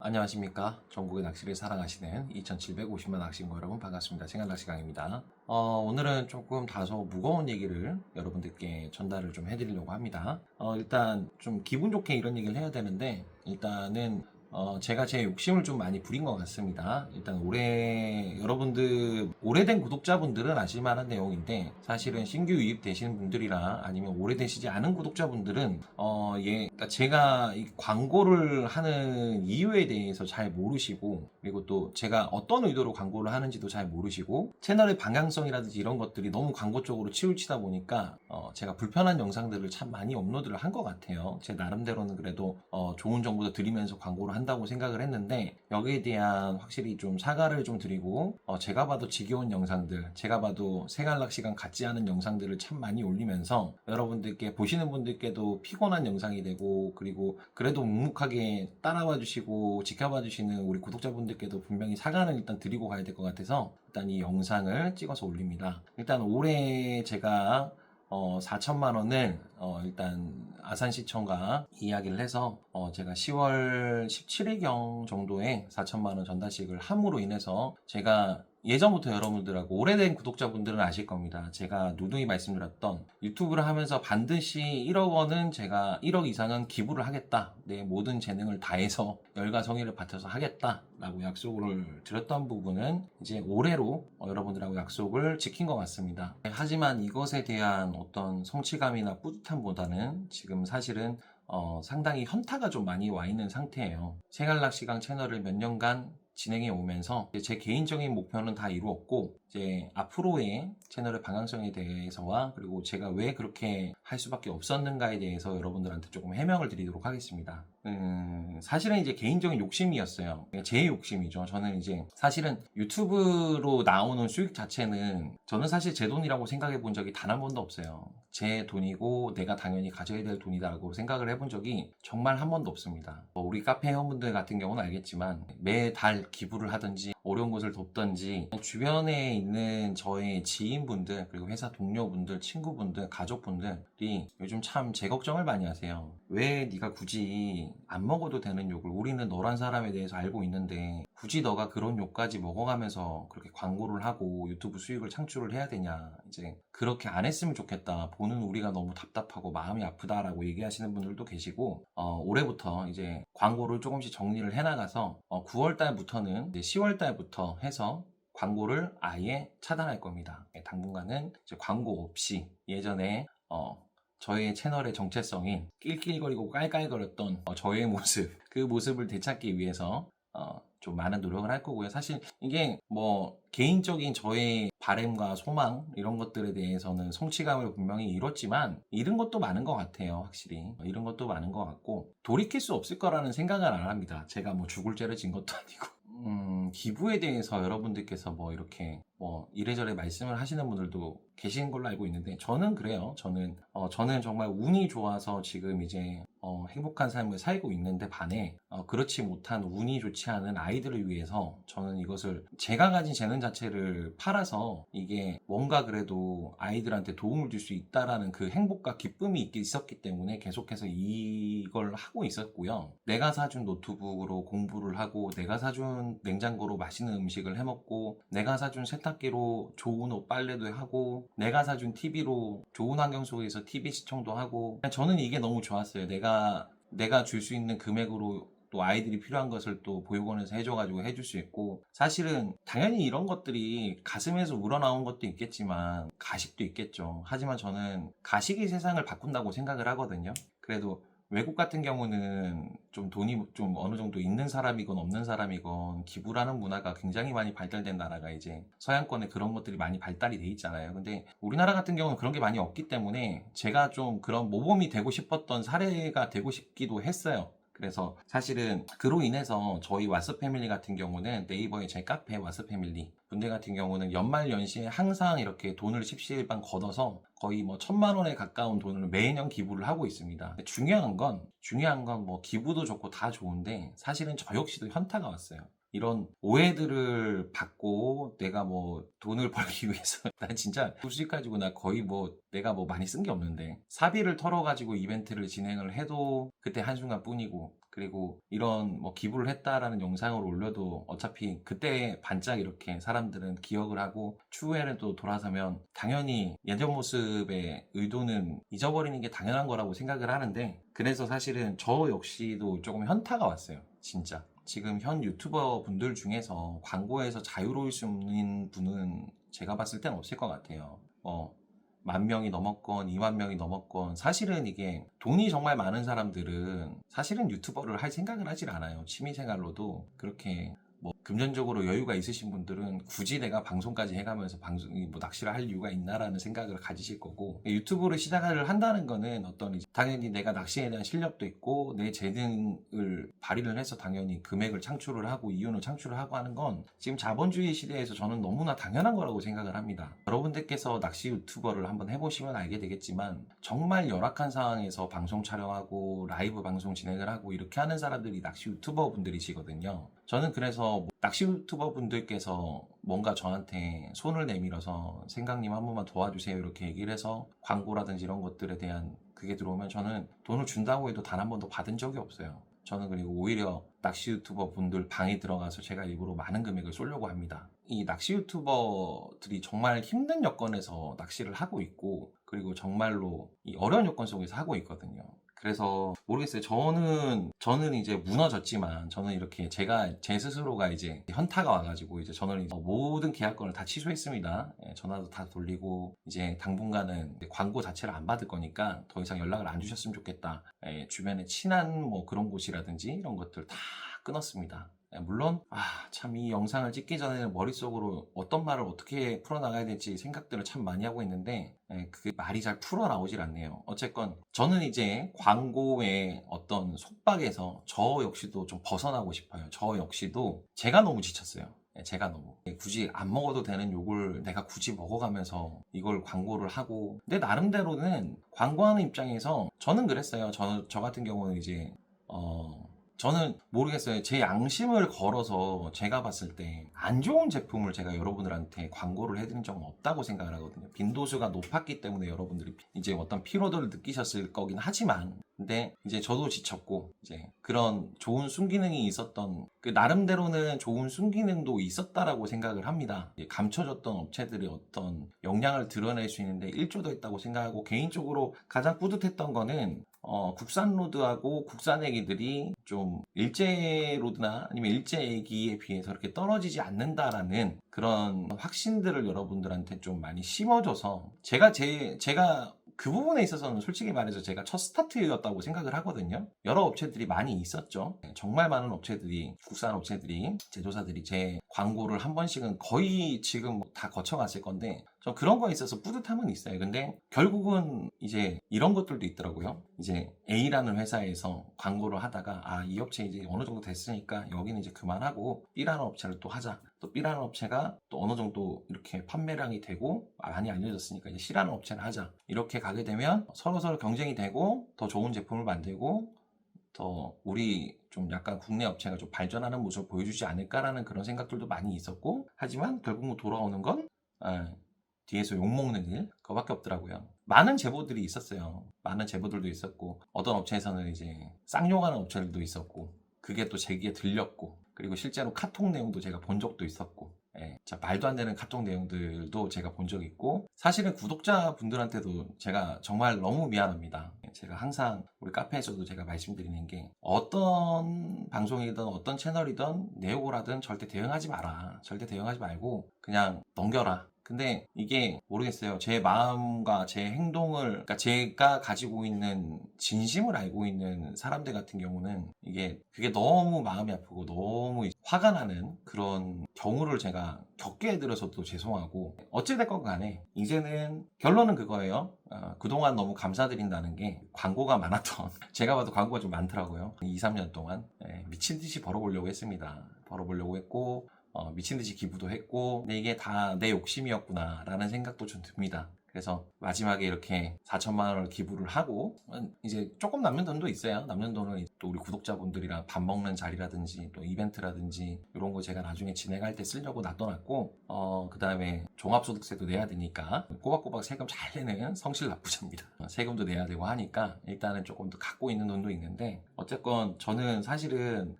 안녕하십니까. 전국의 낚시를 사랑하시는 2750만 낚시인거 여러분 반갑습니다. 생활낚시강입니다. 오늘은 조금 다소 무거운 얘기를 여러분들께 전달을 좀 해드리려고 합니다. 일단 좀 기분 좋게 이런 얘기를 해야 되는데, 일단은 제가 제 욕심을 좀 많이 부린 것 같습니다. 일단 여러분들, 오래된 구독자분들은 아실만한 내용인데, 사실은 신규 유입되시는 분들이나 아니면 오래되시지 않은 구독자분들은, 그러니까 제가 이 광고를 하는 이유에 대해서 잘 모르시고, 그리고 또 제가 어떤 의도로 광고를 하는지도 잘 모르시고, 채널의 방향성이라든지 이런 것들이 너무 광고 쪽으로 치우치다 보니까, 제가 불편한 영상들을 참 많이 업로드를 한 것 같아요. 제 나름대로는 그래도, 좋은 정보도 드리면서 광고를 한다고 생각을 했는데, 여기에 대한 확실히 좀 사과를 좀 드리고, 제가 봐도 지겨운 영상들, 제가 봐도 생활락 시간 같지 않은 영상들을 참 많이 올리면서 여러분들께, 보시는 분들께도 피곤한 영상이 되고, 그리고 그래도 묵묵하게 따라와 주시고 지켜봐 주시는 우리 구독자분들께도 분명히 사과는 일단 드리고 가야 될 것 같아서 일단 이 영상을 찍어서 올립니다. 일단 올해 제가 4천만 원을 일단 아산시청과 이야기를 해서 제가 10월 17일경 정도에 4천만 원 전달식을 함으로 인해서, 제가 예전부터 여러분들하고 오래된 구독자분들은 아실 겁니다. 제가 누누이 말씀드렸던, 유튜브를 하면서 반드시 1억 원은 제가 1억 이상은 기부를 하겠다. 내 모든 재능을 다해서 열과 성의를 바쳐서 하겠다. 라고 약속을 드렸던 부분은 이제 올해로 여러분들하고 약속을 지킨 것 같습니다. 하지만 이것에 대한 어떤 성취감이나 뿌듯함보다는 지금 사실은 상당히 현타가 좀 많이 와 있는 상태예요. 생활낚시강 채널을 몇 년간 진행해 오면서 제 개인적인 목표는 다 이루었고, 이제 앞으로의 채널의 방향성에 대해서와 그리고 제가 왜 그렇게 할 수밖에 없었는가에 대해서 여러분들한테 조금 해명을 드리도록 하겠습니다. 사실은 이제 개인적인 욕심이었어요. 제 욕심이죠. 저는 이제 사실은 유튜브로 나오는 수익 자체는 저는 사실 제 돈이라고 생각해 본 적이 단 한 번도 없어요. 제 돈이고 내가 당연히 가져야 될 돈이다라고 생각을 해본 적이 정말 한 번도 없습니다. 우리 카페 회원분들 같은 경우는 알겠지만, 매달 기부를 하든지 어려운 곳을 돕든지, 주변에 있는 저의 지인분들, 그리고 회사 동료분들, 친구분들, 가족분들이 요즘 참 제 걱정을 많이 하세요. 왜 네가 굳이 안 먹어도 되는 욕을, 우리는 너란 사람에 대해서 알고 있는데 굳이 너가 그런 욕까지 먹어가면서 그렇게 광고를 하고 유튜브 수익을 창출을 해야 되냐, 이제 그렇게 안 했으면 좋겠다, 보는 우리가 너무 답답하고 마음이 아프다라고 얘기하시는 분들도 계시고, 올해부터 이제 광고를 조금씩 정리를 해나가서 9월 달부터는 이제 10월 달부터 해서 광고를 아예 차단할 겁니다. 당분간은 이제 광고 없이, 예전에 저의 채널의 정체성인 낄낄거리고 깔깔거렸던 저의 모습, 그 모습을 되찾기 위해서 좀 많은 노력을 할 거고요. 사실 이게 뭐 개인적인 저의 바램과 소망, 이런 것들에 대해서는 성취감을 분명히 이뤘지만 잃은 것도 많은 것 같아요. 확실히 잃은 것도 많은 것 같고, 돌이킬 수 없을 거라는 생각을 안 합니다. 제가 뭐 죽을 죄를 진 것도 아니고. 기부에 대해서 여러분들께서 뭐 이렇게 뭐 이래저래 말씀을 하시는 분들도 계신 걸로 알고 있는데, 저는 그래요. 저는 정말 운이 좋아서 지금 이제 행복한 삶을 살고 있는데 반해, 그렇지 못한 운이 좋지 않은 아이들을 위해서 저는 이것을, 제가 가진 재능 자체를 팔아서 이게 뭔가 그래도 아이들한테 도움을 줄 수 있다라는 그 행복과 기쁨이 있었기 때문에 계속해서 이걸 하고 있었고요. 내가 사준 노트북으로 공부를 하고, 내가 사준 냉장고로 맛있는 음식을 해먹고, 내가 사준 세탁기로 좋은 옷 빨래도 하고, 내가 사준 TV로 좋은 환경 속에서 TV 시청도 하고, 저는 이게 너무 좋았어요. 내가 줄 수 있는 금액으로 또 아이들이 필요한 것을 또 보육원에서 해줘가지고 해줄 수 있고, 사실은 당연히 이런 것들이 가슴에서 우러나온 것도 있겠지만 가식도 있겠죠. 하지만 저는 가식이 세상을 바꾼다고 생각을 하거든요. 그래도 외국 같은 경우는 좀 돈이 좀 어느 정도 있는 사람이건 없는 사람이건 기부라는 문화가 굉장히 많이 발달된 나라가 이제 서양권에 그런 것들이 많이 발달이 돼 있잖아요. 근데 우리나라 같은 경우는 그런 게 많이 없기 때문에 제가 좀 그런 모범이 되고 싶었던 사례가 되고 싶기도 했어요. 그래서 사실은 그로 인해서 저희 왓츠 패밀리 같은 경우는, 네이버의 제 카페 왓츠 패밀리 분들 같은 경우는 연말 연시에 항상 이렇게 돈을 십시일반 걷어서 거의 뭐 1,000만 원에 가까운 돈을 매년 기부를 하고 있습니다. 중요한 건 뭐 기부도 좋고 다 좋은데, 사실은 저 역시도 현타가 왔어요. 이런 오해들을 받고 내가 뭐 돈을 벌기 위해서 난 진짜 수익 가지고 나 거의 뭐 내가 뭐 많이 쓴 게 없는데, 사비를 털어가지고 이벤트를 진행을 해도 그때 한순간 뿐이고, 그리고 이런 뭐 기부를 했다라는 영상을 올려도 어차피 그때 반짝 이렇게 사람들은 기억을 하고 추후에는 또 돌아서면 당연히 예전 모습의 의도는 잊어버리는 게 당연한 거라고 생각을 하는데, 그래서 사실은 저 역시도 조금 현타가 왔어요. 진짜 지금 현 유튜버 분들 중에서 광고에서 자유로울 수 있는 분은 제가 봤을 땐 없을 것 같아요. 10,000명이 넘었건 20,000명이 넘었건, 사실은 이게 돈이 정말 많은 사람들은 사실은 유튜버를 할 생각을 하질 않아요. 취미생활로도 그렇게 뭐 금전적으로 여유가 있으신 분들은 굳이 내가 방송까지 해가면서 낚시를 할 이유가 있나라는 생각을 가지실 거고, 유튜브를 시작을 한다는 거는 당연히 내가 낚시에 대한 실력도 있고 내 재능을 발휘를 해서 당연히 금액을 창출을 하고 이윤을 창출을 하고 하는 건 지금 자본주의 시대에서 저는 너무나 당연한 거라고 생각을 합니다. 여러분들께서 낚시 유튜버를 한번 해보시면 알게 되겠지만 정말 열악한 상황에서 방송 촬영하고 라이브 방송 진행을 하고 이렇게 하는 사람들이 낚시 유튜버 분들이시거든요. 저는 그래서 낚시 유튜버 분들께서 뭔가 저한테 손을 내밀어서 생강님 한 번만 도와주세요 이렇게 얘기를 해서 광고라든지 이런 것들에 대한 그게 들어오면 저는 돈을 준다고 해도 단 한 번도 받은 적이 없어요. 저는 그리고 오히려 낚시 유튜버 분들 방에 들어가서 제가 일부러 많은 금액을 쏠려고 합니다. 이 낚시 유튜버들이 정말 힘든 여건에서 낚시를 하고 있고, 그리고 정말로 이 어려운 여건 속에서 하고 있거든요. 그래서 모르겠어요. 저는 이제 무너졌지만, 저는 이렇게 제 스스로가 이제 현타가 와가지고 이제 저는 이제 모든 계약권을 다 취소했습니다. 전화도 다 돌리고 이제 당분간은 광고 자체를 안 받을 거니까 더 이상 연락을 안 주셨으면 좋겠다. 주변에 친한 뭐 그런 곳이라든지 이런 것들 다 끊었습니다. 물론 참 이 영상을 찍기 전에는 머릿속으로 어떤 말을 어떻게 풀어나가야 될지 생각들을 참 많이 하고 있는데 그게 말이 잘 풀어나오질 않네요. 어쨌건 저는 이제 광고의 어떤 속박에서 저 역시도 좀 벗어나고 싶어요. 저 역시도 제가 너무 지쳤어요. 제가 너무 굳이 안 먹어도 되는 욕을 내가 굳이 먹어가면서 이걸 광고를 하고, 내 나름대로는 광고하는 입장에서 저는 그랬어요. 저 같은 경우는 이제 저는 모르겠어요. 제 양심을 걸어서 제가 봤을 때 안 좋은 제품을 제가 여러분들한테 광고를 해드린 적은 없다고 생각을 하거든요. 빈도수가 높았기 때문에 여러분들이 이제 어떤 피로도를 느끼셨을 거긴 하지만, 근데 이제 저도 지쳤고 이제 그런 좋은 순기능이 있었던 그 나름대로는 좋은 순기능도 있었다라고 생각을 합니다. 감춰졌던 업체들이 어떤 역량을 드러낼 수 있는데 일조도 했다고 생각하고, 개인적으로 가장 뿌듯했던 거는 국산 로드하고 국산 애기들이 좀 일제 로드나 아니면 일제 애기에 비해서 이렇게 떨어지지 않는다라는 그런 확신들을 여러분들한테 좀 많이 심어줘서, 제가 그 부분에 있어서는 솔직히 말해서 제가 첫 스타트였다고 생각을 하거든요. 여러 업체들이 많이 있었죠. 정말 많은 업체들이, 국산 업체들이, 제조사들이 제 광고를 한 번씩은 거의 지금 다 거쳐갔을 건데, 저 그런 거에 있어서 뿌듯함은 있어요. 근데 결국은 이제 이런 것들도 있더라고요. 이제 A라는 회사에서 광고를 하다가 이 업체 이제 어느 정도 됐으니까 여기는 이제 그만하고 B라는 업체를 또 하자. 또 B라는 업체가 또 어느 정도 이렇게 판매량이 되고 많이 알려졌으니까 이제 C라는 업체를 하자. 이렇게 가게 되면 서로 경쟁이 되고 더 좋은 제품을 만들고 더 우리 좀 약간 국내 업체가 좀 발전하는 모습을 보여주지 않을까라는 그런 생각들도 많이 있었고, 하지만 결국 돌아오는 건 뒤에서 욕먹는 일 그거밖에 없더라고요. 많은 제보들이 있었어요. 많은 제보들도 있었고, 어떤 업체에서는 이제 쌍욕하는 업체들도 있었고, 그게 또 제 귀에 들렸고, 그리고 실제로 카톡 내용도 제가 본 적도 있었고, 말도 안 되는 카톡 내용들도 제가 본 적이 있고, 사실은 구독자분들한테도 제가 정말 너무 미안합니다. 제가 항상 우리 카페에서도 제가 말씀드리는 게, 어떤 방송이든 어떤 채널이든 내 욕을 하든 절대 대응하지 마라. 절대 대응하지 말고 그냥 넘겨라. 근데 이게 모르겠어요. 제 마음과 제 행동을, 그러니까 제가 가지고 있는 진심을 알고 있는 사람들 같은 경우는 그게 너무 마음이 아프고 너무 화가 나는 그런 경우를 제가 겪게 해드려서도 죄송하고, 어찌됐건 간에 이제는 결론은 그거예요. 그동안 너무 감사드린다는 게, 광고가 많았던 제가 봐도 광고가 좀 많더라고요. 2-3년 동안 미친 듯이 벌어보려고 했습니다. 벌어보려고 했고 미친듯이 기부도 했고, 근데 이게 다 내 욕심이었구나 라는 생각도 좀 듭니다. 그래서 마지막에 이렇게 4천만 원을 기부를 하고 이제 조금 남는 돈도 있어요. 남는 돈은 또 우리 구독자분들이랑 밥 먹는 자리라든지 또 이벤트라든지 이런 거 제가 나중에 진행할 때 쓰려고 놔둬놨고 그 다음에 종합소득세도 내야 되니까 꼬박꼬박 세금 잘 내는 성실 납부자입니다. 세금도 내야 되고 하니까 일단은 조금 더 갖고 있는 돈도 있는데 어쨌건 저는 사실은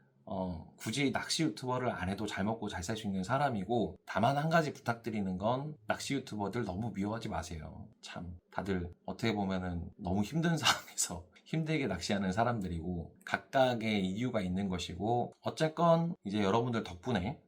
굳이 낚시 유튜버를 안 해도 잘 먹고 잘 살 수 있는 사람이고, 다만 한 가지 부탁드리는 건 낚시 유튜버들 너무 미워하지 마세요. 참 다들 어떻게 보면은 너무 힘든 상황에서 힘들게 낚시하는 사람들이고 각각의 이유가 있는 것이고, 어쨌건 이제 여러분들 덕분에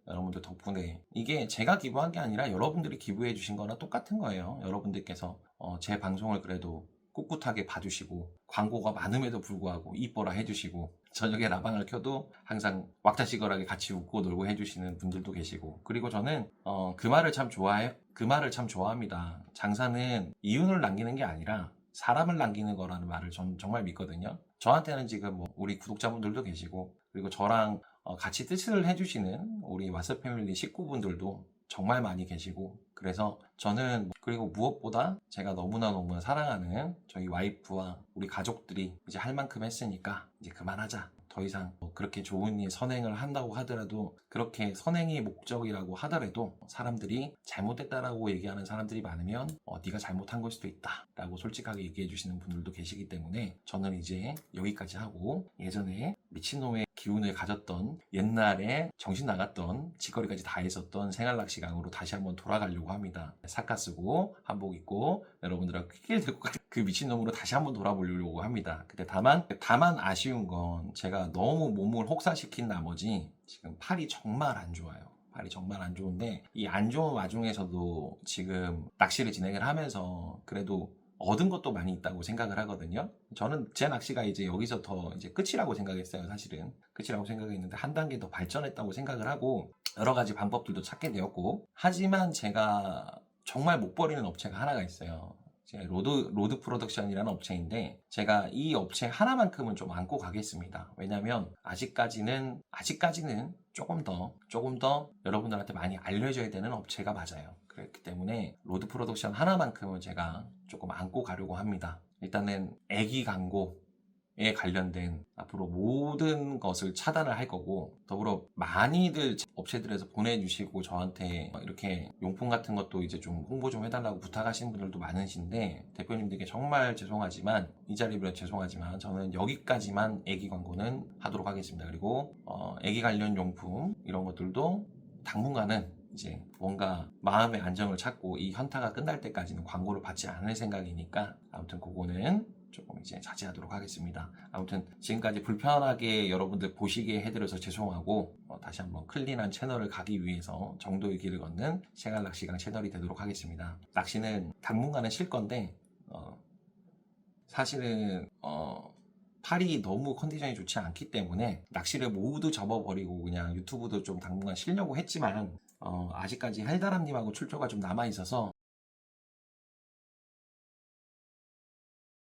이게 제가 기부한 게 아니라 여러분들이 기부해 주신 거나 똑같은 거예요. 여러분들께서 제 방송을 그래도 꿋꿋하게 봐주시고 광고가 많음에도 불구하고 이뻐라 해주시고 저녁에 라방을 켜도 항상 왁자지껄하게 같이 웃고 놀고 해주시는 분들도 계시고, 그리고 저는 그 말을 참 좋아해요. 그 말을 참 좋아합니다. 장사는 이윤을 남기는 게 아니라 사람을 남기는 거라는 말을 전 정말 믿거든요. 저한테는 지금 뭐 우리 구독자분들도 계시고, 그리고 저랑 같이 뜻을 해주시는 우리 왓썹 패밀리 식구분들도 정말 많이 계시고, 그래서 저는, 그리고 무엇보다 제가 너무나 사랑하는 저희 와이프와 우리 가족들이 이제 할 만큼 했으니까 이제 그만하자. 더 이상 그렇게 좋은 일 선행을 한다고 하더라도, 그렇게 선행이 목적이라고 하더라도 사람들이 잘못됐다라고 얘기하는 사람들이 많으면 네가 잘못한 걸 수도 있다 라고 솔직하게 얘기해 주시는 분들도 계시기 때문에 저는 이제 여기까지 하고, 예전에 미친놈의 기운을 가졌던, 옛날에 정신 나갔던 짓거리까지 다 했었던 생활낚시강으로 다시 한번 돌아가려고 합니다. 사카 쓰고 한복 입고 여러분들하고 퀴길 들고 그 미친놈으로 다시 한번 돌아보려고 합니다. 근데 다만 아쉬운 건 제가 너무 몸을 혹사시킨 나머지 지금 팔이 정말 안 좋아요. 팔이 정말 안 좋은데, 이 안 좋은 와중에서도 지금 낚시를 진행을 하면서 그래도 얻은 것도 많이 있다고 생각을 하거든요. 저는 제 낚시가 이제 여기서 더 이제 끝이라고 생각했어요. 사실은 끝이라고 생각했는데 한 단계 더 발전했다고 생각을 하고 여러 가지 방법들도 찾게 되었고, 하지만 제가 정말 못 버리는 업체가 하나가 있어요. 로드 프로덕션이라는 업체인데, 제가 이 업체 하나만큼은 좀 안고 가겠습니다. 왜냐면 아직까지는 조금 더 여러분들한테 많이 알려져야 되는 업체가 맞아요. 그렇기 때문에 로드 프로덕션 하나만큼은 제가 조금 안고 가려고 합니다. 일단은 애기 광고에 관련된 앞으로 모든 것을 차단을 할 거고, 더불어 많이들 업체들에서 보내주시고 저한테 이렇게 용품 같은 것도 이제 좀 홍보 좀 해달라고 부탁하시는 분들도 많으신데, 대표님들께 정말 죄송하지만, 이 자리에 비해 죄송하지만 저는 여기까지만 애기 광고는 하도록 하겠습니다. 그리고 애기 관련 용품 이런 것들도 당분간은 이제 뭔가 마음의 안정을 찾고 이 현타가 끝날 때까지는 광고를 받지 않을 생각이니까, 아무튼 그거는 조금 이제 자제하도록 하겠습니다. 아무튼 지금까지 불편하게 여러분들 보시게 해드려서 죄송하고, 다시 한번 클린한 채널을 가기 위해서 정도의 길을 걷는 생활낚시강 채널이 되도록 하겠습니다. 낚시는 당분간은 쉴 건데 사실은 팔이 너무 컨디션이 좋지 않기 때문에 낚시를 모두 접어버리고 그냥 유튜브도 좀 당분간 쉬려고 했지만 아직까지 헬다람님하고 출조가 좀 남아있어서